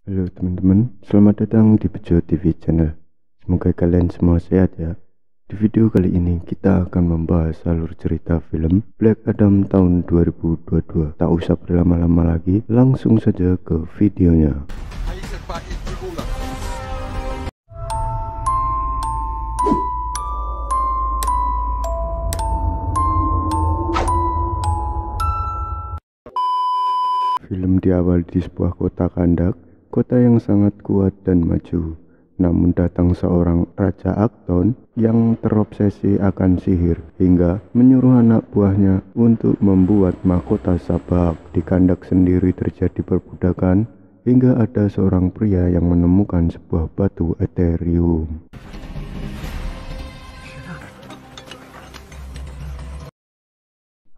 Halo teman-teman, selamat datang di Bejo TV channel. Semoga kalian semua sehat ya. Di video kali ini kita akan membahas alur cerita film Black Adam tahun 2022. Tak usah berlama-lama lagi, langsung saja ke videonya. Film diawali di sebuah kota kandak, kota yang sangat kuat dan maju. Namun datang seorang Raja Akton yang terobsesi akan sihir hingga menyuruh anak buahnya untuk membuat mahkota sabak. Di kandak sendiri terjadi perbudakan hingga ada seorang pria yang menemukan sebuah batu Ethereum.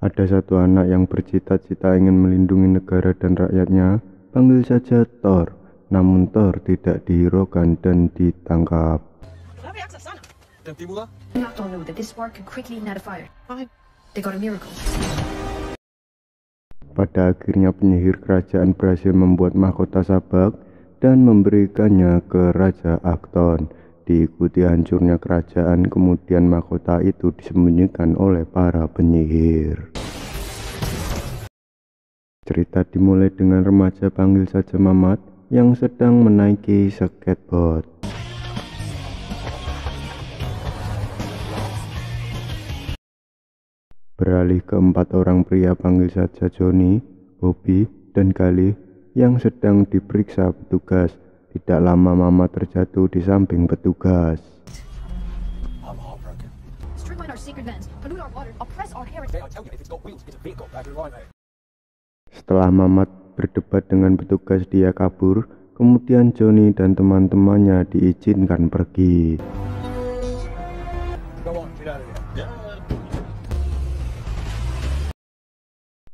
Ada satu anak yang bercita-cita ingin melindungi negara dan rakyatnya, panggil saja Thor. Namun Thor tidak dihiraukan dan ditangkap. Pada akhirnya penyihir kerajaan berhasil membuat mahkota sabak dan memberikannya ke Raja Akton. Diikuti hancurnya kerajaan, kemudian mahkota itu disembunyikan oleh para penyihir. Cerita dimulai dengan remaja panggil saja Mamat yang sedang menaiki skateboard. Beralih ke 4 orang pria panggil saja Johnny, Bobby, dan Galih yang sedang diperiksa petugas. Tidak lama Mama terjatuh di samping petugas. Setelah Mamat berdebat dengan petugas, dia kabur. Kemudian Johnny dan teman-temannya diizinkan pergi.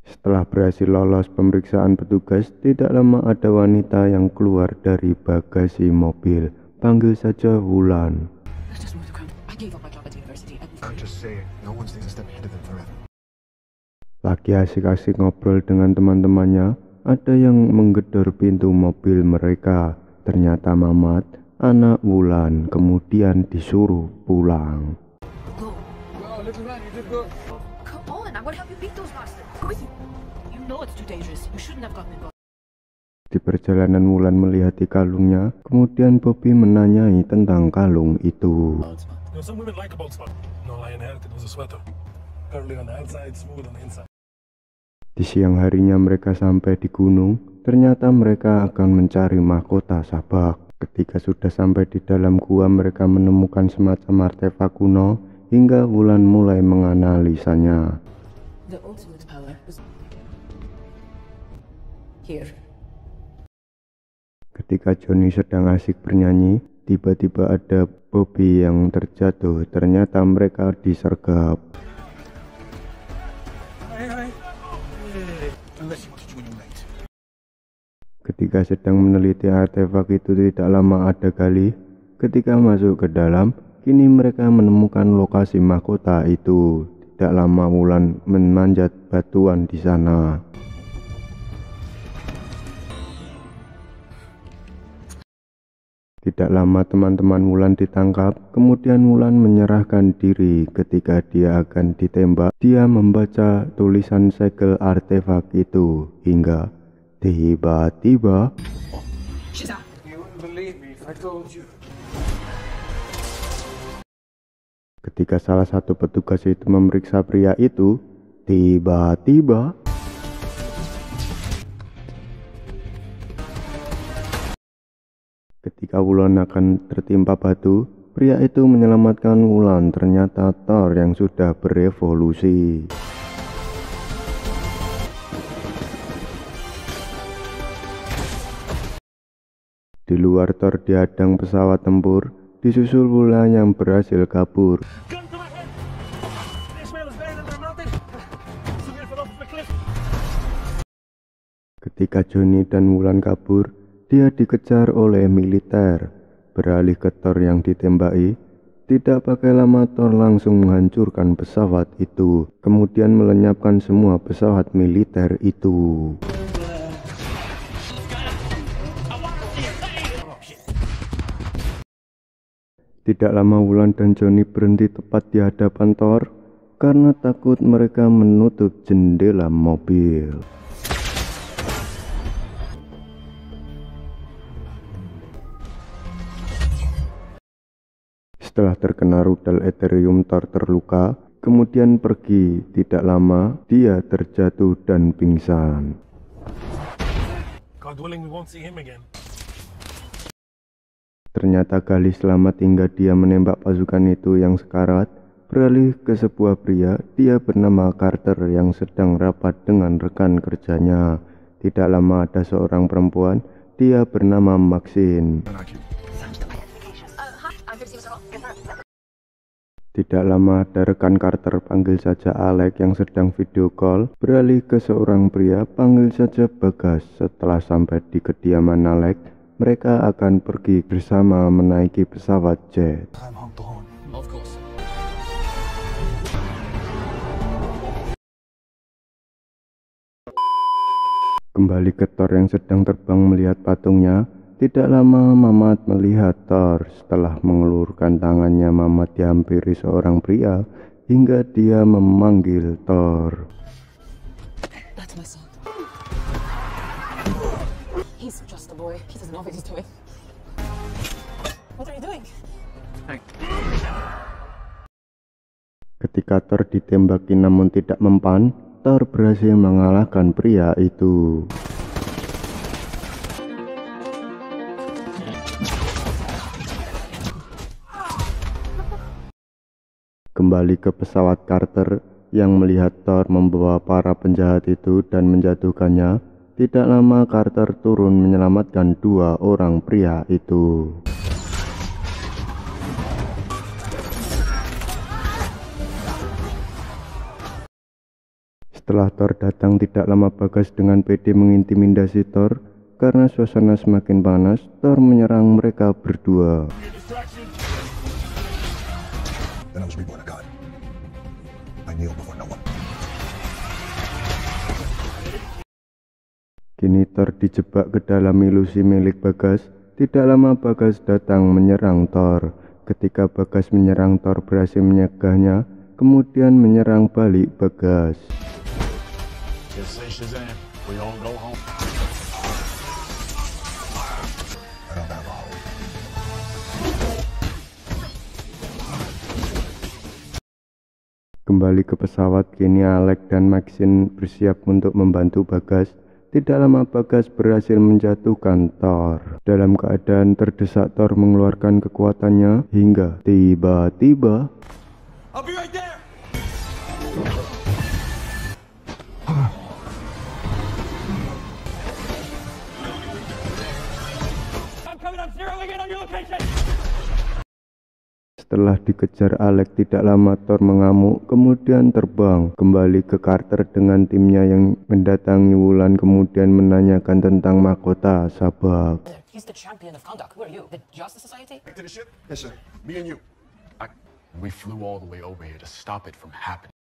Setelah berhasil lolos pemeriksaan petugas, tidak lama ada wanita yang keluar dari bagasi mobil. Panggil saja Wulan. Lagi asik-asik ngobrol dengan teman-temannya, ada yang menggedor pintu mobil mereka. Ternyata Mamat, anak Wulan, kemudian disuruh pulang. Di perjalanan Wulan melihat di kalungnya, kemudian Bobby menanyai tentang kalung itu. Di siang harinya mereka sampai di gunung. Ternyata mereka akan mencari mahkota sabak. Ketika sudah sampai di dalam gua, mereka menemukan semacam artefak kuno hingga Wulan mulai menganalisanya. Ketika Johnny sedang asik bernyanyi, tiba-tiba ada Bobby yang terjatuh. Ternyata mereka disergap. Ketika sedang meneliti artefak itu, tidak lama ada Galih. Ketika masuk ke dalam, kini mereka menemukan lokasi mahkota itu. Tidak lama Wulan memanjat batuan di sana. Tidak lama teman-teman Wulan ditangkap, kemudian Wulan menyerahkan diri. Ketika dia akan ditembak, dia membaca tulisan segel artefak itu hingga tiba-tiba ketika salah satu petugas itu memeriksa pria itu, tiba-tiba ketika Wulan akan tertimpa batu, pria itu menyelamatkan Wulan. Ternyata Thor yang sudah berevolusi. Di luar Thor dihadang pesawat tempur, disusul Wulan yang berhasil kabur. Ketika Johnny dan Wulan kabur, dia dikejar oleh militer. Beralih ke Thor yang ditembaki, tidak pakai lama Thor langsung menghancurkan pesawat itu, kemudian melenyapkan semua pesawat militer itu. Tidak lama Wulan dan Johnny berhenti tepat di hadapan Thor karena takut mereka menutup jendela mobil. Setelah terkena rudal Ethereum, Thor terluka, kemudian pergi. Tidak lama, dia terjatuh dan pingsan. God willing, we won't see him again. Ternyata Gali selamat hingga dia menembak pasukan itu yang sekarat. Beralih ke sebuah pria, dia bernama Carter yang sedang rapat dengan rekan kerjanya. Tidak lama ada seorang perempuan, dia bernama Maxine. Tidak lama ada rekan Carter, panggil saja Alex yang sedang video call. Beralih ke seorang pria, panggil saja Bagas. Setelah sampai di kediaman Alex, mereka akan pergi bersama menaiki pesawat jet. Kembali ke Thor yang sedang terbang melihat patungnya. Tidak lama Mamat melihat Thor. Setelah mengelurkan tangannya, Mamat dihampiri seorang pria hingga dia memanggil Thor. That's my son. He's just a boy. He doesn't know what he's doing. What are you doing? Ketika Thor ditembaki namun tidak mempan, Thor berhasil mengalahkan pria itu. Kembali ke pesawat, Carter yang melihat Thor membawa para penjahat itu dan menjatuhkannya. Tidak lama Carter turun menyelamatkan dua orang pria itu. Setelah Thor datang, tidak lama Bagas dengan pede mengintimidasi Thor. Karena suasana semakin panas, Thor menyerang mereka berdua. Then I was reborn a god. I kneel before no one. Kini Thor dijebak ke dalam ilusi milik Bagas. Tidak lama Bagas datang menyerang Thor. Ketika Bagas menyerang, Thor berhasil menyegahnya, kemudian menyerang balik Bagas. Just say Shazam. We all go home. I don't have a home. Kembali ke pesawat, kini Alex dan Maxine bersiap untuk membantu Bagas. Tidak lama Bagas berhasil menjatuhkan Thor. Dalam keadaan terdesak, Thor mengeluarkan kekuatannya hingga tiba-tiba I'll be right there. I'm coming. I'm zeroing in on your location. setelah dikejar Alex, tidak lama Thor mengamuk kemudian terbang kembali ke Carter dengan timnya yang mendatangi Wulan kemudian menanyakan tentang mahkota Sabak. He's the champion of conduct. Who are you? The Justice Society? Back to the ship? Yes, sir. Me and you. We flew all the way over here to stop it from happening.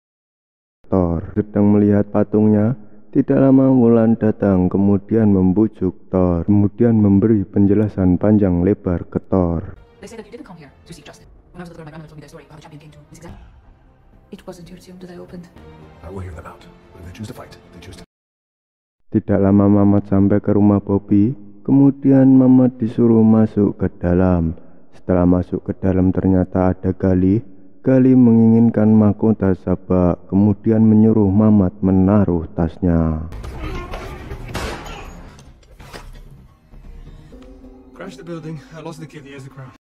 Thor sedang melihat patungnya. Tidak lama Wulan datang kemudian membujuk Thor, kemudian memberi penjelasan panjang lebar ke Thor. They say that you didn't come here to seek justice. When I was a little girl, my grandmother told me the story of how the champion came to Mrs. Glenn. It wasn't your tomb that I opened. I will hear them out. If they choose to fight, they choose to. Tidak lama Mamat sampai ke rumah Bobby, kemudian Mamat disuruh masuk ke dalam. Setelah masuk ke dalam ternyata ada Gali. Gali menginginkan mahkota Sabak, kemudian menyuruh Mamat menaruh tasnya. Crash the building. I lost the kid. He has the crown.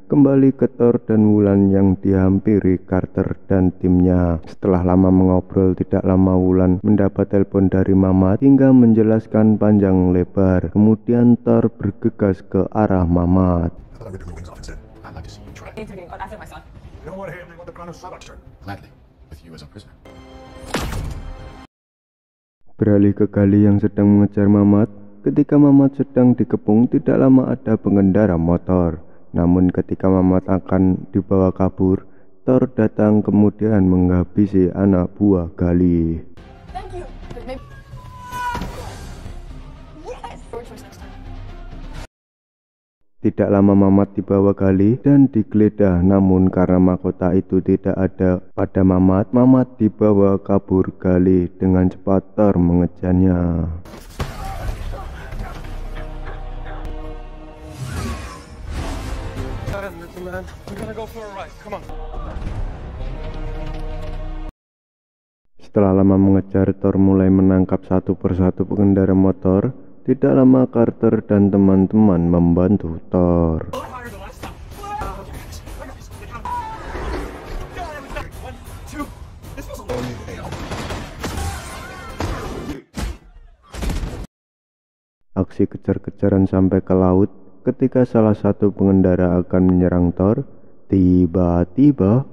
Kembali ke Thor dan Wulan yang dihampiri Carter dan timnya. Setelah lama mengobrol, tidak lama Wulan mendapat telepon dari Mamat hingga menjelaskan panjang lebar. Kemudian Thor bergegas ke arah Mamat. I thought I ripped your wings off instead. I'd like to see you try. Interviewing after my son. You don't want to hear me want the crown of Sabak's turn. Gladly, with you as a prisoner. Beralih ke Gali yang sedang mengejar Mamat. Ketika Mamat sedang dikepung, tidak lama ada pengendara motor. Namun ketika Mamat akan dibawa kabur, Thor datang kemudian menghabisi anak buah Gali. Thank you. But maybe... Yes! Your choice next time. Tidak lama Mamat dibawa gali dan digeledah, namun karena mahkota itu tidak ada pada Mamat, Mamat dibawa kabur gali. Dengan cepat Thor mengejarnya. Setelah lama mengejar, Thor mulai menangkap satu persatu pengendara motor. Tidak lama Carter dan teman-teman membantu Thor. Aksi kejar-kejaran sampai ke laut. Ketika salah satu pengendara akan menyerang Thor, tiba-tiba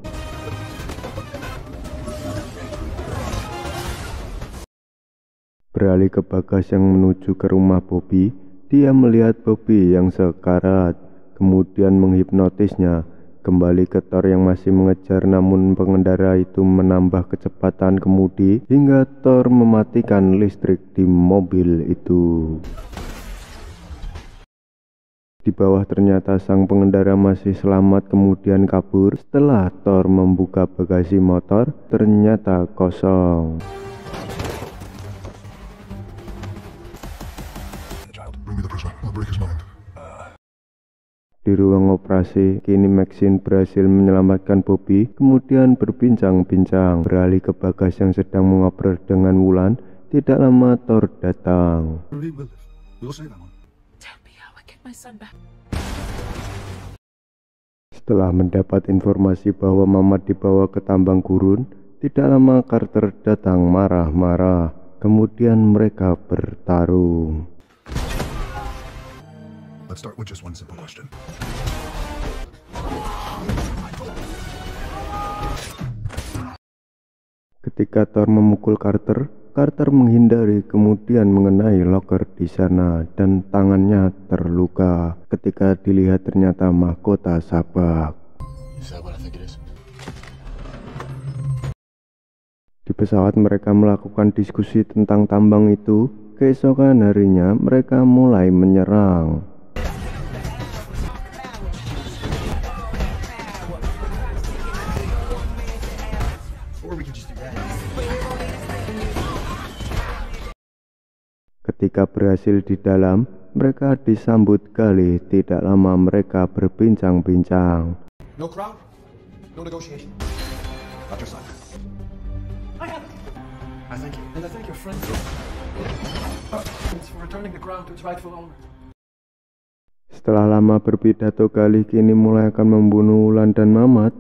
beralih ke Bagas yang menuju ke rumah Bobby. Dia melihat Bobby yang sekarat, kemudian menghipnotisnya. Kembali ke Thor yang masih mengejar, namun pengendara itu menambah kecepatan kemudi hingga Thor mematikan listrik di mobil itu. Di bawah ternyata sang pengendara masih selamat, kemudian kabur. Setelah Thor membuka bagasi motor, ternyata kosong. Di ruang operasi, kini Maxine berhasil menyelamatkan Bobby, kemudian berbincang-bincang. Beralih ke Bagas yang sedang mengobrol dengan Wulan. Tidak lama Thor datang. Setelah mendapat informasi bahwa Mamat dibawa ke tambang gurun, tidak lama Carter datang marah-marah. Kemudian mereka bertarung. Let's start with just one simple question. Ketika Thor memukul Carter, Carter menghindari kemudian mengenai loker di sana dan tangannya terluka. Ketika dilihat ternyata mahkota sabak. Is that what I think it is? Di pesawat mereka melakukan diskusi tentang tambang itu. Keesokan harinya mereka mulai menyerang. Ketika berhasil di dalam, mereka disambut gali. Tidak lama mereka berbincang-bincang. No crowd, no negotiation. Not your side. I thank you. And I thank your friends for returning the ground to its rightful owner. Setelah lama berpidato, Gali kini mulai akan membunuh Wulan dan Mamat.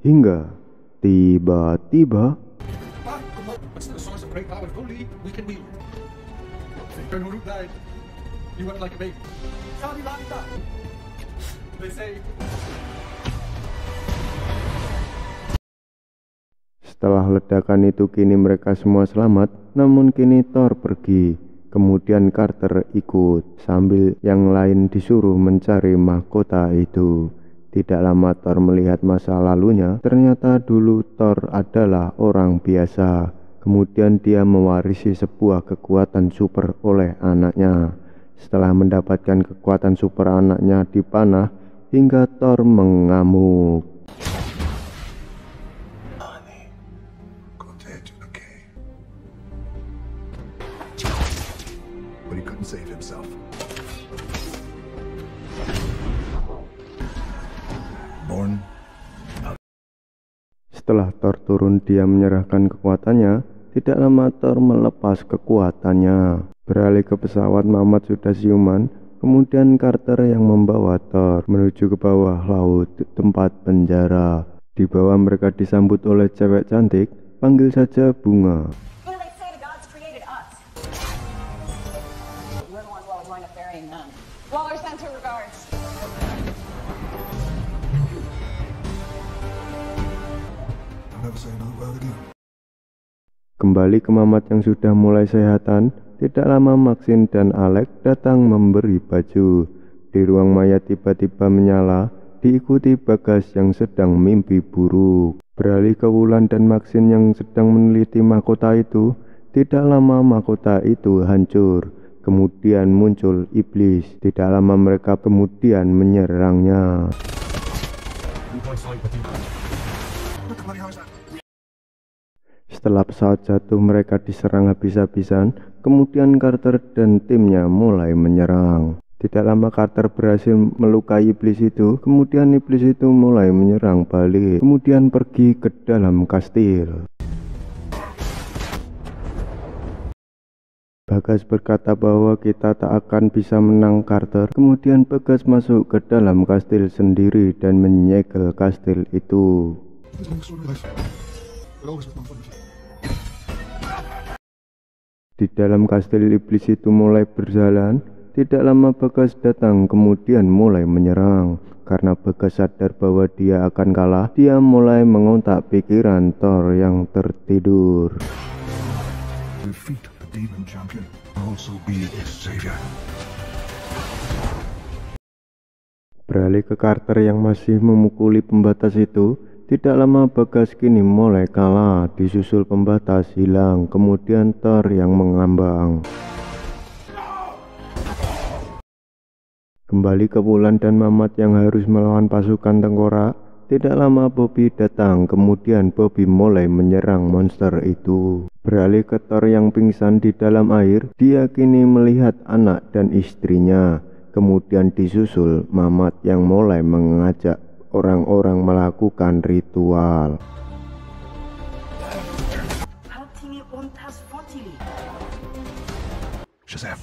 Hingga tiba-tiba What's the source of great power? If only we can wield it. When Uruk died, you wept like a baby. They say. setelah ledakan itu kini mereka semua selamat. Namun kini Thor pergi. Kemudian Carter ikut sambil yang lain disuruh mencari mahkota itu. Tidak lama Thor melihat masa lalunya. Ternyata dulu Thor adalah orang biasa. Kemudian dia mewarisi sebuah kekuatan super oleh anaknya. Setelah mendapatkan kekuatan super, anaknya dipanah hingga Thor mengamuk. But he couldn't save himself. Born. Setelah Thor turun, dia menyerahkan kekuatannya. Tidak lama Thor melepas kekuatannya. Beralih ke pesawat, Mamat sudah siuman. Kemudian Carter yang membawa Thor menuju ke bawah laut, tempat penjara. Di bawah mereka disambut oleh cewek cantik, panggil saja Bunga. Kembali ke Mamat yang sudah mulai sehatan. Tidak lama Maxine dan Alex datang memberi baju. Di ruang mayat tiba-tiba menyala, diikuti Bagas yang sedang mimpi buruk. Beralih ke Wulan dan Maxine yang sedang meneliti mahkota itu. Tidak lama mahkota itu hancur. Kemudian muncul iblis. Tidak lama mereka kemudian menyerangnya. Setelah pesawat jatuh, mereka diserang habis-habisan. Kemudian Carter dan timnya mulai menyerang. Tidak lama Carter berhasil melukai iblis itu. Kemudian iblis itu mulai menyerang balik. Kemudian pergi ke dalam kastil. Bagas berkata bahwa kita tak akan bisa menang Carter. Kemudian Bagas masuk ke dalam kastil sendiri dan menyegel kastil itu. Di dalam kastil iblis itu mulai berjalan. Tidak lama Bagas datang kemudian mulai menyerang. Karena Bagas sadar bahwa dia akan kalah, dia mulai mengontak pikiran Thor yang tertidur. Defeat the demon champion. Also be his savior. Beralih ke Carter yang masih memukuli pembatas itu. Tidak lama Bagas kini mulai kalah, disusul pembatas hilang, kemudian Thor yang mengambang. Kembali ke Wulan dan Mamat yang harus melawan pasukan tengkorak. Tidak lama Bobby datang, kemudian Bobby mulai menyerang monster itu. Beralih ke Thor yang pingsan di dalam air, dia kini melihat anak dan istrinya. Kemudian disusul Mamat yang mulai mengajak orang-orang melakukan ritual. Shazam.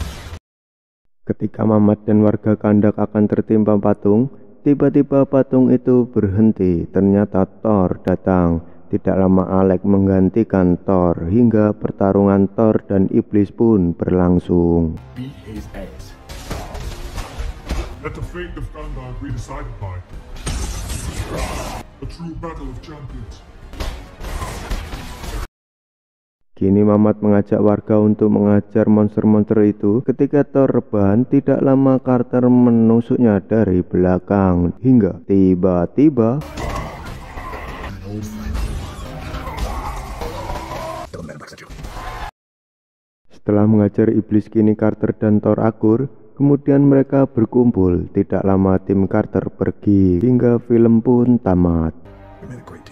Ketika Mamat dan warga Kandak akan tertimpa patung, tiba-tiba patung itu berhenti. Ternyata Thor datang. Tidak lama Alec menggantikan Thor hingga pertarungan Thor dan iblis pun berlangsung. Beat his ass. Let the fate of Gandalf be decided by a true battle of champions. Kini Mamat mengajak warga untuk mengajar monster-monster itu. Ketika Thor rebahan, tidak lama Carter menusuknya dari belakang hingga tiba-tiba setelah mengajar iblis, kini Carter dan Thor akur. Kemudian mereka berkumpul. Tidak lama tim Carter pergi hingga film pun tamat. You made a great